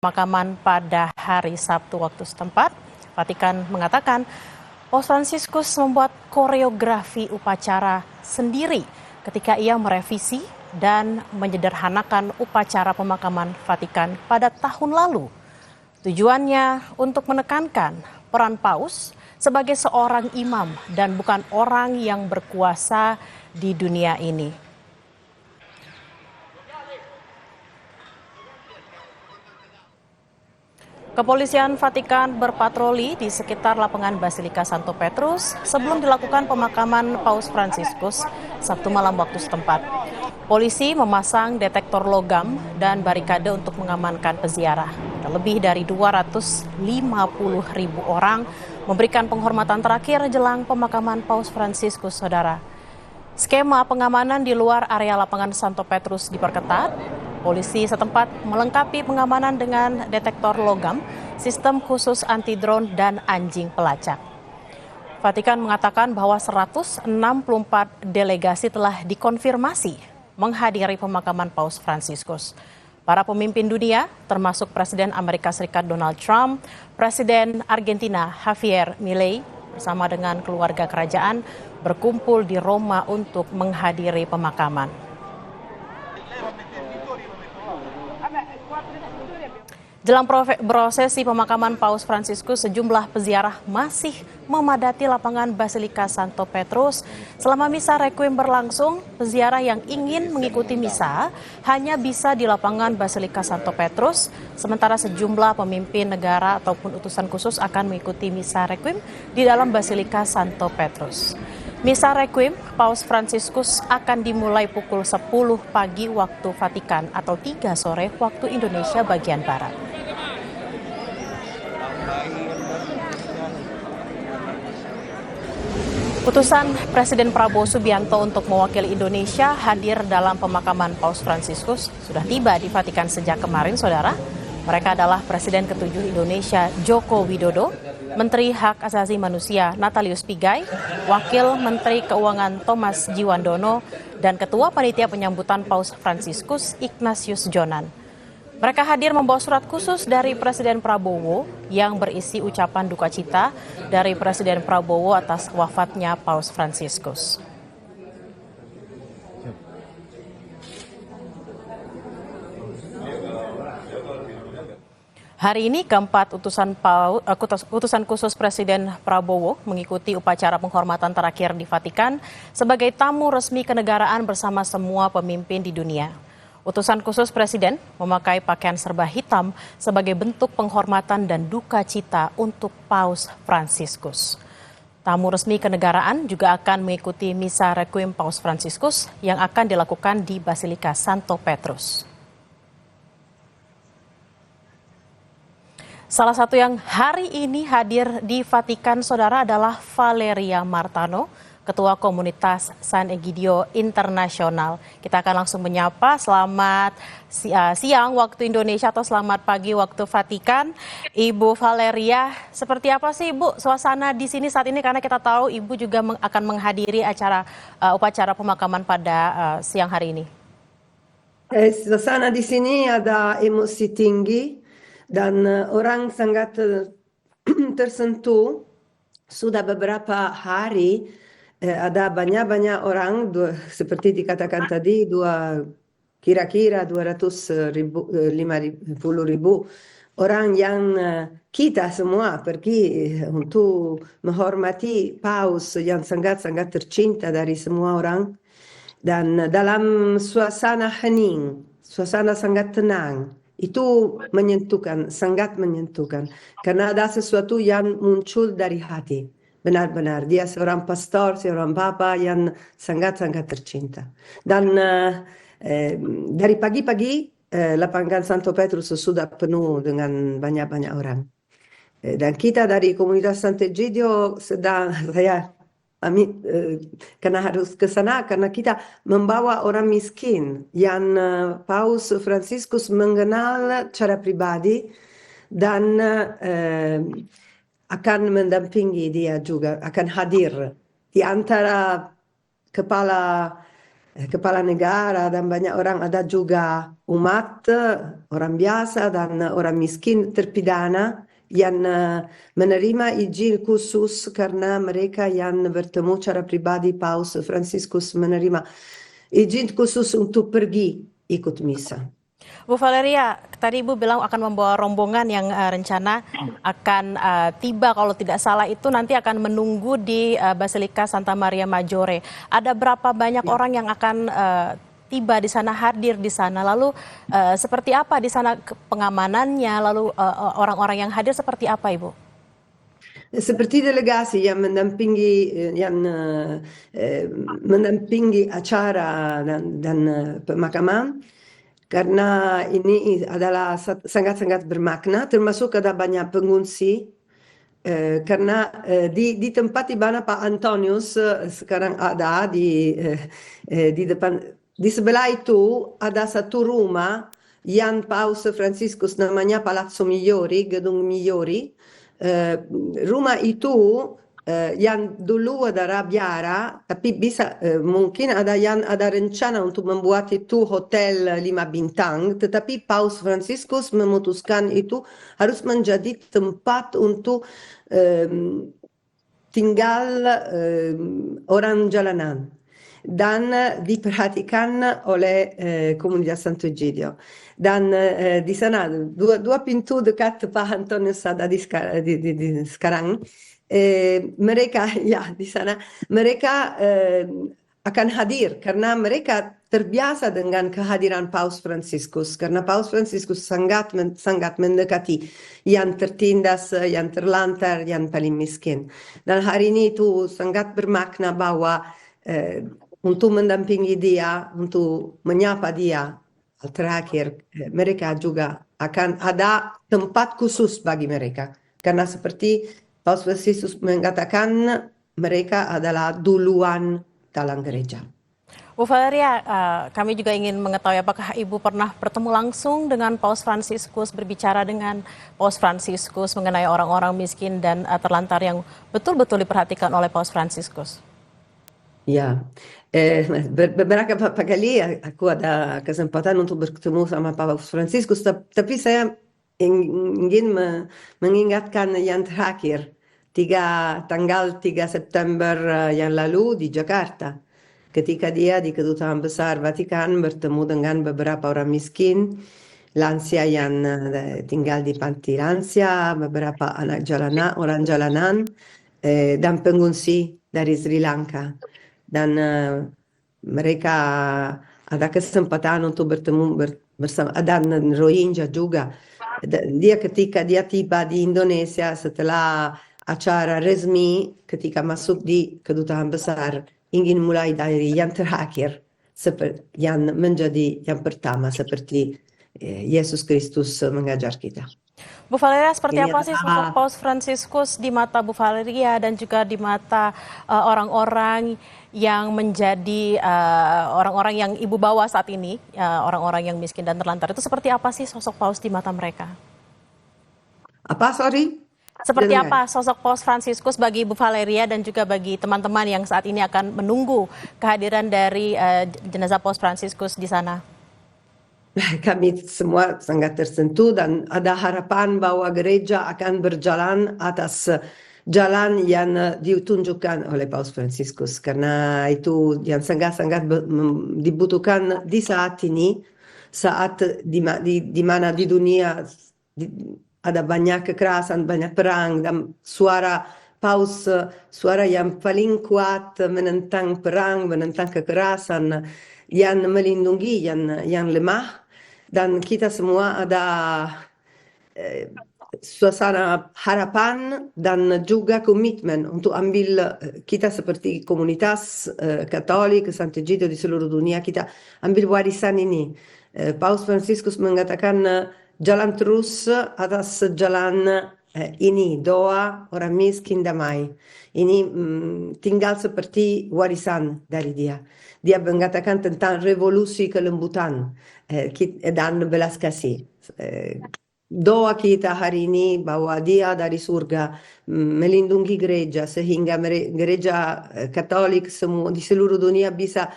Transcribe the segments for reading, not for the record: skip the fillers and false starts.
pemakaman pada hari Sabtu waktu setempat. Vatikan mengatakan Paus Fransiskus membuat koreografi upacara sendiri ketika ia merevisi dan menyederhanakan upacara pemakaman Vatikan pada tahun lalu. Tujuannya untuk menekankan peran Paus sebagai seorang imam dan bukan orang yang berkuasa di dunia ini. Kepolisian Vatikan berpatroli di sekitar lapangan Basilika Santo Petrus sebelum dilakukan pemakaman Paus Fransiskus Sabtu malam waktu setempat. Polisi memasang detektor logam dan barikade untuk mengamankan peziarah. Lebih dari 250.000 orang memberikan penghormatan terakhir jelang pemakaman Paus Fransiskus, saudara. Skema pengamanan di luar area lapangan Santo Petrus diperketat. Polisi setempat melengkapi pengamanan dengan detektor logam, sistem khusus anti-drone, dan anjing pelacak. Vatikan mengatakan bahwa 164 delegasi telah dikonfirmasi menghadiri pemakaman Paus Fransiskus. Para pemimpin dunia, termasuk Presiden Amerika Serikat Donald Trump, Presiden Argentina Javier Milei, bersama dengan keluarga kerajaan, berkumpul di Roma untuk menghadiri pemakaman. Jelang prosesi pemakaman Paus Fransiskus, sejumlah peziarah masih memadati lapangan Basilika Santo Petrus. Selama misa requiem berlangsung, peziarah yang ingin mengikuti misa hanya bisa di lapangan Basilika Santo Petrus, sementara sejumlah pemimpin negara ataupun utusan khusus akan mengikuti misa requiem di dalam Basilika Santo Petrus. Misa requiem Paus Fransiskus akan dimulai pukul 10 pagi waktu Vatikan atau 3 sore waktu Indonesia bagian Barat. Utusan Presiden Prabowo Subianto untuk mewakili Indonesia hadir dalam pemakaman Paus Fransiskus sudah tiba di Vatikan sejak kemarin, saudara. Mereka adalah Presiden ke-7 Indonesia Joko Widodo, Menteri Hak Asasi Manusia Natalius Pigai, Wakil Menteri Keuangan Thomas Jiwandono, dan Ketua Panitia Penyambutan Paus Fransiskus Ignatius Jonan. Mereka hadir membawa surat khusus dari Presiden Prabowo yang berisi ucapan duka cita dari Presiden Prabowo atas wafatnya Paus Fransiskus. Hari ini keempat utusan khusus Presiden Prabowo mengikuti upacara penghormatan terakhir di Vatikan sebagai tamu resmi kenegaraan bersama semua pemimpin di dunia. Utusan khusus Presiden memakai pakaian serba hitam sebagai bentuk penghormatan dan duka cita untuk Paus Fransiskus. Tamu resmi kenegaraan juga akan mengikuti misa requiem Paus Fransiskus yang akan dilakukan di Basilika Santo Petrus. Salah satu yang hari ini hadir di Vatikan, saudara, adalah Valeria Martano, Ketua Komunitas San Egidio Internasional. Kita akan langsung menyapa. Selamat siang waktu Indonesia atau selamat pagi waktu Vatikan. Ibu Valeria, seperti apa sih Ibu suasana di sini saat ini? Karena kita tahu Ibu juga akan menghadiri upacara pemakaman pada siang hari ini. Suasana di sini ada emosi tinggi. Dan orang sangat tersentuh. Sudah beberapa hari ada banyak-banyak orang, seperti dikatakan tadi, kira-kira 250.000 orang yang kita semua pergi untuk menghormati Paus yang sangat-sangat tercinta dari semua orang. Dan dalam suasana hening, suasana sangat tenang. Itu menyentuhkan, sangat menyentuhkan. Karena ada sesuatu yang muncul dari hati. Benar-benar, dia seorang pastor, seorang bapa yang sangat-sangat tercinta. Dan dari pagi-pagi, lapangan Santo Petrus sudah penuh dengan banyak-banyak orang. Dan kita dari komunitas Sant'Egidio karena harus ke sana karena kita membawa orang miskin yang Paus Fransiskus mengenal secara pribadi dan akan mendampingi dia juga, akan hadir di antara kepala kepala negara dan banyak orang, ada juga umat, orang biasa dan orang miskin terpidana yang menerima izin khusus karena mereka yang bertemu secara pribadi Paus Franciscus menerima izin khusus untuk pergi ikut misa. Bu Valeria, tadi Ibu bilang akan membawa rombongan yang rencana akan tiba kalau tidak salah itu nanti akan menunggu di Basilika Santa Maria Maggiore. Ada berapa banyak Ya. orang yang akan tiba di sana, hadir di sana? Lalu seperti apa di sana pengamanannya? Lalu orang-orang yang hadir seperti apa, Ibu? Seperti delegasi yang acara dan pemakaman karena ini adalah sangat-sangat bermakna, termasuk ada banyak pengungsi karena di tempat di mana Pak Antonius sekarang ada di depan, di sebelah itu ada satu rumah yang Paus Franciscus namanya Palazzo Migliori, Gedung Migliori. Rumah itu yang dulu ada Rabiara, tapi bisa mungkin ada rencana untuk membuat itu hotel 5 bintang, tetapi Paus Franciscus memutuskan itu harus menjadi tempat untuk tinggal orang jalanan dan diperhatikan oleh komunitas Santo Egidio. Dan di sana dua pintu dekat Pak Antonius ada di sekarang. Mereka ya di sana mereka akan hadir karena mereka terbiasa dengan kehadiran Paus Franciscus karena Paus Franciscus sangat mendekati yang tertindas, yang terlantar, yang paling miskin. Dan hari ini itu sangat bermakna bahwa untuk mendampingi dia, untuk menyapa dia terakhir, mereka juga akan ada tempat khusus bagi mereka karena seperti Paus Franciscus mengatakan mereka adalah duluan dalam gereja. Bu Valeria, kami juga ingin mengetahui apakah Ibu pernah bertemu langsung dengan Paus Franciscus, berbicara dengan Paus Franciscus mengenai orang-orang miskin dan terlantar yang betul-betul diperhatikan oleh Paus Franciscus? Ya, beberapa kali aku ada kesempatan untuk bertemu sama Paus Franciscus, tapi saya ingin mengingatkan yang terakhir, tanggal 3 September yang lalu di Jakarta, ketika dia di Kedutaan Besar Vatikan bertemu dengan beberapa orang miskin, lansia yang tinggal di panti lansia, beberapa orang jalanan, dan pengungsi dari Sri Lanka. Dan mereka ada kesempatan untuk bertemu bersama dan Rohingya juga. Ketika dia tiba di Indonesia setelah acara resmi, ketika masuk di Kedutaan Besar, ingin mulai dari yang terakhir, yang menjadi yang pertama seperti Yesus Kristus mengajar kita. Bu Valeria, seperti Ini apa sih sosok Paus Franciscus di mata Bu Valeria dan juga di mata orang-orang yang menjadi orang-orang yang Ibu bawa saat ini, orang-orang yang miskin dan terlantar, itu seperti apa sih sosok Paus di mata mereka? Apa, sorry? Seperti apa sosok Paus Franciscus bagi Bu Valeria dan juga bagi teman-teman yang saat ini akan menunggu kehadiran dari jenazah Paus Franciscus di sana? Kami semua sangat tersentuh dan ada harapan bahwa gereja akan berjalan atas jalan yang ditunjukkan oleh Paus Franciscus karena itu yang sangat-sangat dibutuhkan di saat ini, saat di mana di dunia ada banyak kekerasan, banyak perang dan suara Paus, suara yang paling kuat menentang perang, menentang kekerasan, yang melindungi yang lemah, dan kita semua ada suasana harapan dan juga komitmen untuk ambil, kita seperti komunitas Katolik Santo Egidio di seluruh dunia, kita ambil warisan ini. Paus Franciscus mengatakan jalan terus atas jalan ini, doa orang miskin damai. Ini tinggal seperti warisan dari dia. Dia mengatakan tentang revolusi kelembutan dan belas kasih. Doa kita hari ini bahwa dia dari surga melindungi gereja sehingga gereja Katolik semua di seluruh dunia bisa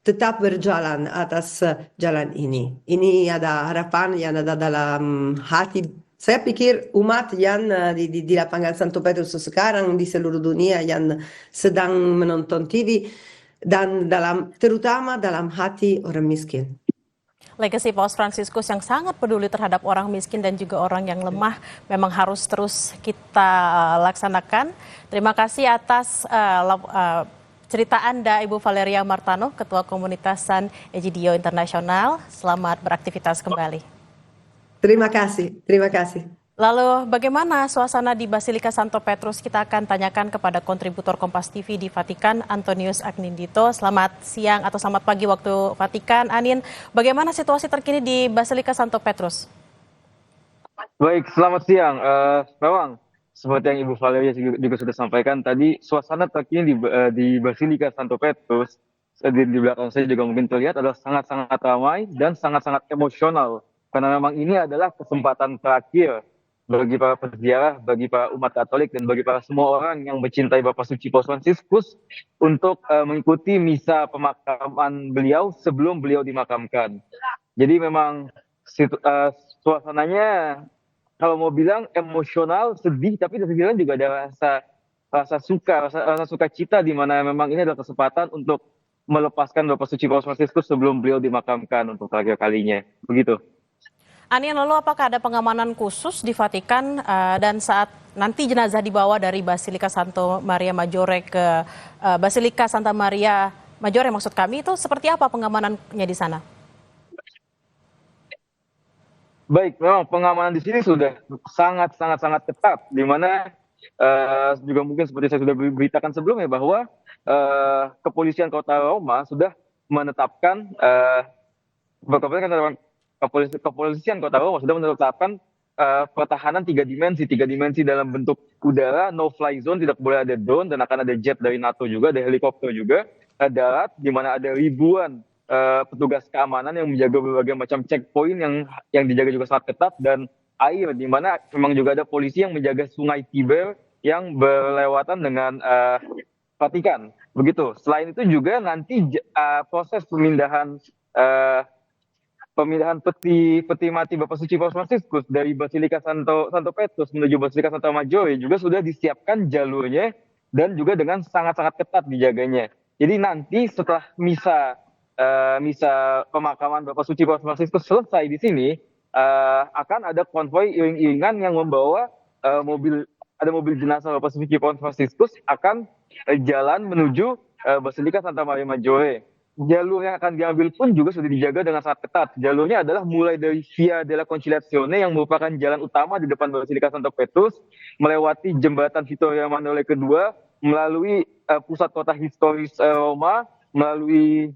tetap berjalan atas jalan ini. Ini ada harapan yang ada dalam hati. Saya pikir umat yang di lapangan Santo Petrus sekarang di seluruh dunia yang sedang menonton TV dan terutama dalam hati orang miskin. Legasi Paus Fransiskus yang sangat peduli terhadap orang miskin dan juga orang yang lemah memang harus terus kita laksanakan. Terima kasih atas cerita Anda, Ibu Valeria Martano, Ketua Komunitas San Egidio Internasional. Selamat beraktivitas kembali. Terima kasih, terima kasih. Lalu bagaimana suasana di Basilika Santo Petrus? Kita akan tanyakan kepada kontributor Kompas TV di Vatikan, Antonius Agnindito. Selamat siang atau selamat pagi waktu Vatikan. Anin, bagaimana situasi terkini di Basilika Santo Petrus? Baik, selamat siang. Memang seperti yang Ibu Valeria juga sudah sampaikan tadi, suasana terkini di Basilika Santo Petrus di belakang saya juga mungkin terlihat adalah sangat-sangat ramai dan sangat-sangat emosional. Karena memang ini adalah kesempatan terakhir bagi para peziarah, bagi para umat Katolik, dan bagi para semua orang yang mencintai Bapak Suci Paus Fransiskus untuk mengikuti misa pemakaman beliau sebelum beliau dimakamkan. Jadi memang suasananya kalau mau bilang emosional, sedih, tapi di sisi lain juga ada rasa sukacita di mana memang ini adalah kesempatan untuk melepaskan Bapak Suci Paus Fransiskus sebelum beliau dimakamkan untuk terakhir kalinya. Begitu. Anin, lalu apakah ada pengamanan khusus di Vatikan dan saat nanti jenazah dibawa dari Basilika Santo Maria Maggiore ke Basilika Santa Maria Maggiore maksud kami, itu seperti apa pengamanannya di sana? Baik, memang pengamanan di sini sudah sangat ketat, di mana juga mungkin seperti saya sudah beritakan sebelumnya bahwa kepolisian Kota Roma sudah menetapkan kepolisian Kota Roma sudah menetapkan pertahanan tiga dimensi dalam bentuk udara, no fly zone, tidak boleh ada drone, dan akan ada jet dari NATO juga, ada helikopter juga, darat, di mana ada ribuan petugas keamanan yang menjaga berbagai macam checkpoint yang dijaga juga sangat ketat, dan air, di mana memang juga ada polisi yang menjaga Sungai Tiber yang berlewatan dengan Vatikan. Begitu. Selain itu juga nanti proses pemindahan peti mati Bapak Suci Paus Fransiskus dari Basilika Santo Petrus menuju Basilika Santa Maggiore juga sudah disiapkan jalurnya dan juga dengan sangat ketat dijaganya. Jadi nanti setelah misa pemakaman Bapak Suci Paus Fransiskus selesai di sini, akan ada konvoi iring-iringan yang membawa mobil jenazah Bapak Suci Paus Fransiskus akan jalan menuju Basilika Santa Maria Maggiore. Jalur yang akan diambil pun juga sudah dijaga dengan sangat ketat. Jalurnya adalah mulai dari Via della Conciliazione yang merupakan jalan utama di depan Basilika Santo Petrus, melewati jembatan Vittorio Emanuele II, melalui pusat kota historis Roma, melalui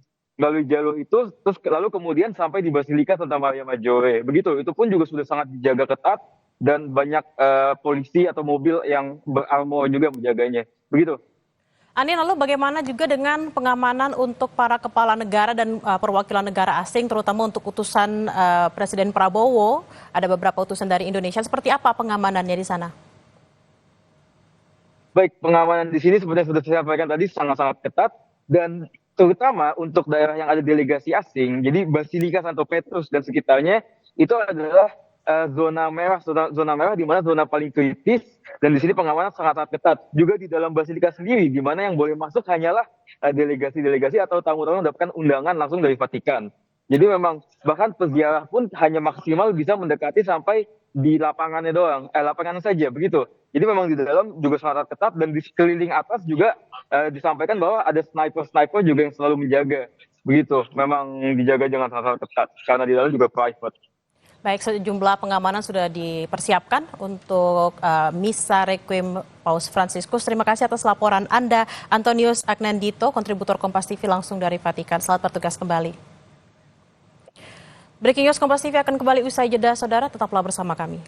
jalur itu, terus lalu kemudian sampai di Basilika Santa Maria Maggiore. Begitu, itu pun juga sudah sangat dijaga ketat dan banyak polisi atau mobil yang berarmor juga menjaganya. Begitu. Anin, lalu bagaimana juga dengan pengamanan untuk para kepala negara dan perwakilan negara asing, terutama untuk utusan Presiden Prabowo? Ada beberapa utusan dari Indonesia. Seperti apa pengamanannya di sana? Baik, pengamanan di sini seperti yang sudah saya sampaikan tadi sangat ketat, dan terutama untuk daerah yang ada delegasi asing. Jadi Basilika Santo Petrus dan sekitarnya itu adalah zona merah di mana zona paling kritis, dan di sini pengamanan sangat ketat. Juga di dalam Basilika sendiri, di mana yang boleh masuk hanyalah delegasi-delegasi atau tamu-tamu yang mendapatkan undangan langsung dari Vatikan. Jadi memang bahkan peziarah pun hanya maksimal bisa mendekati sampai di lapangannya doang, lapangan saja begitu. Jadi memang di dalam juga sangat ketat, dan di sekeliling atas juga disampaikan bahwa ada sniper juga yang selalu menjaga. Begitu, memang dijaga dengan sangat ketat karena di dalam juga private. Baik, sejumlah pengamanan sudah dipersiapkan untuk Misa Requiem Paus Fransiskus. Terima kasih atas laporan Anda, Antonius Agnindito, kontributor Kompas TV langsung dari Vatikan. Selamat bertugas kembali. Breaking News Kompas TV akan kembali usai jeda, saudara. Tetaplah bersama kami.